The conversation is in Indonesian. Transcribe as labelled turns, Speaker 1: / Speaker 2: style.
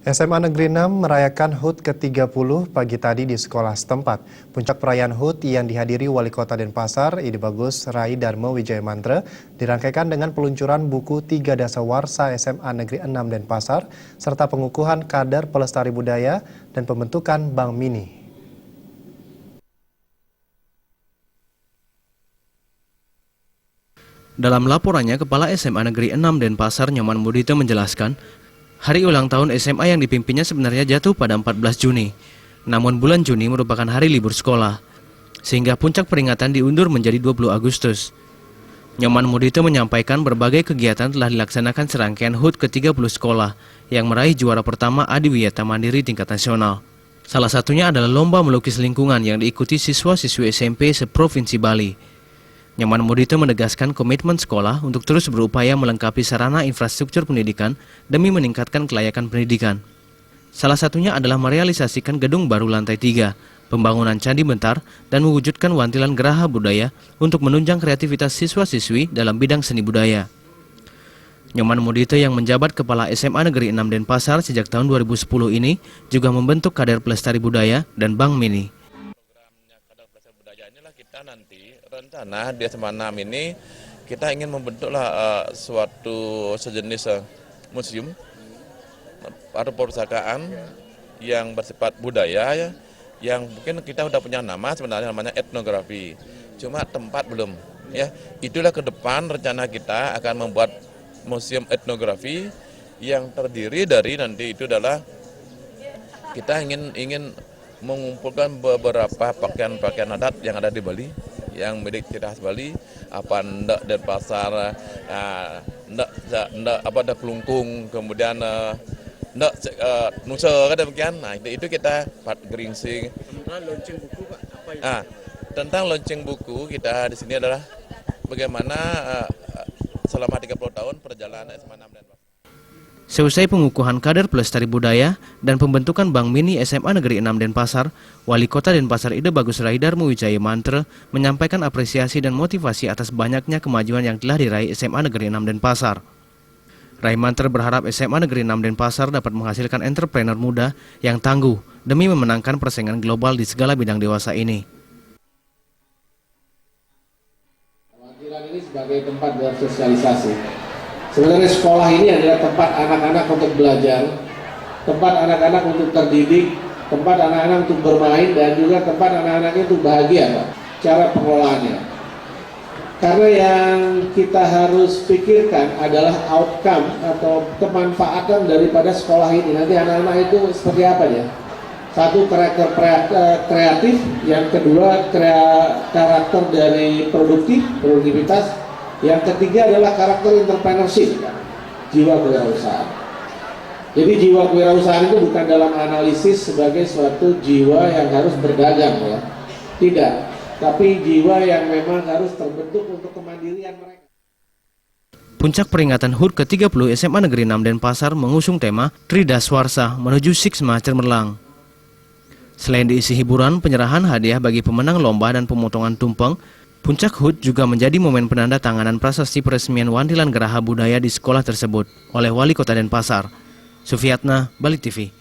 Speaker 1: SMA Negeri 6 merayakan HUT ke-30 pagi tadi di sekolah setempat. Puncak perayaan HUT yang dihadiri Wali Kota Denpasar, Ide Bagus Rai Darmo Wijaya Mantra, dirangkaikan dengan peluncuran buku 3 Dasawarsa SMA Negeri 6 Denpasar, serta pengukuhan kader pelestari budaya dan pembentukan Bank Mini.
Speaker 2: Dalam laporannya, Kepala SMA Negeri 6 Denpasar Nyoman Mudito menjelaskan, hari ulang tahun SMA yang dipimpinnya sebenarnya jatuh pada 14 Juni. Namun bulan Juni merupakan hari libur sekolah, sehingga puncak peringatan diundur menjadi 20 Agustus. Nyoman Mudito menyampaikan berbagai kegiatan telah dilaksanakan serangkaian HUT ke-30 sekolah yang meraih juara pertama Adiwiyata Mandiri tingkat nasional. Salah satunya adalah lomba melukis lingkungan yang diikuti siswa-siswi SMP seprovinsi Bali. Nyoman Mudito menegaskan komitmen sekolah untuk terus berupaya melengkapi sarana infrastruktur pendidikan demi meningkatkan kelayakan pendidikan. Salah satunya adalah merealisasikan gedung baru lantai 3, pembangunan candi bentar, dan mewujudkan wantilan geraha budaya untuk menunjang kreativitas siswa-siswi dalam bidang seni budaya. Nyoman Mudito yang menjabat Kepala SMA Negeri 6 Denpasar sejak tahun 2010 ini juga membentuk kader pelestari budaya dan Bank Mini.
Speaker 3: Kita nanti rencana di SMA 6 ini kita ingin membentuklah suatu sejenis museum atau perpustakaan yang bersifat budaya ya, yang mungkin kita udah punya nama sebenarnya namanya etnografi, cuma tempat belum ya. Itulah ke depan rencana kita akan membuat museum etnografi yang terdiri dari nanti itu adalah kita ingin mengumpulkan beberapa pakaian-pakaian adat yang ada di Bali, yang milik ciri khas Bali, apa ndak Denpasar, ndak apa ada kelungkung, kemudian ndak nusa kan demikian. Nah itu kita geringsing.
Speaker 2: Launching buku Pak, apa itu?
Speaker 3: Tentang launching buku kita di sini adalah bagaimana selama 30 tahun perjalanan SMA 6 Denpasar.
Speaker 2: Seusai pengukuhan kader pelestari budaya dan pembentukan Bank Mini SMA Negeri 6 Denpasar, Wali Kota Denpasar Ide Bagus Rai Darmo Wijaya Mantra menyampaikan apresiasi dan motivasi atas banyaknya kemajuan yang telah diraih SMA Negeri 6 Denpasar. Rai Mantra berharap SMA Negeri 6 Denpasar dapat menghasilkan entrepreneur muda yang tangguh demi memenangkan persaingan global di segala bidang dewasa ini.
Speaker 4: Kehadiran ini sebagai tempat bersosialisasi. Sebenarnya sekolah ini adalah tempat anak-anak untuk belajar, tempat anak-anak untuk terdidik, tempat anak-anak untuk bermain, dan juga tempat anak-anak itu bahagia, Pak, cara pengelolaannya. Karena yang kita harus pikirkan adalah outcome atau kemanfaatan daripada sekolah ini. Nanti anak-anak itu seperti apa ya? Satu, karakter kreatif, yang kedua karakter dari produktivitas, yang ketiga adalah karakter entrepreneurship, jiwa kewirausahaan. Jadi jiwa kewirausahaan itu bukan dalam analisis sebagai suatu jiwa yang harus berdagang ya, tidak, tapi jiwa yang memang harus terbentuk untuk kemandirian mereka.
Speaker 2: Puncak peringatan HUT ke-30 SMA Negeri 6 Denpasar mengusung tema Tridaswarsa menuju Siksma Cemerlang. Selain diisi hiburan, penyerahan hadiah bagi pemenang lomba dan pemotongan tumpeng, puncak HUT juga menjadi momen penanda tanganan prasasti peresmian wantilan geraha budaya di sekolah tersebut oleh Wali Kota Denpasar. Sufiatna, Bali TV.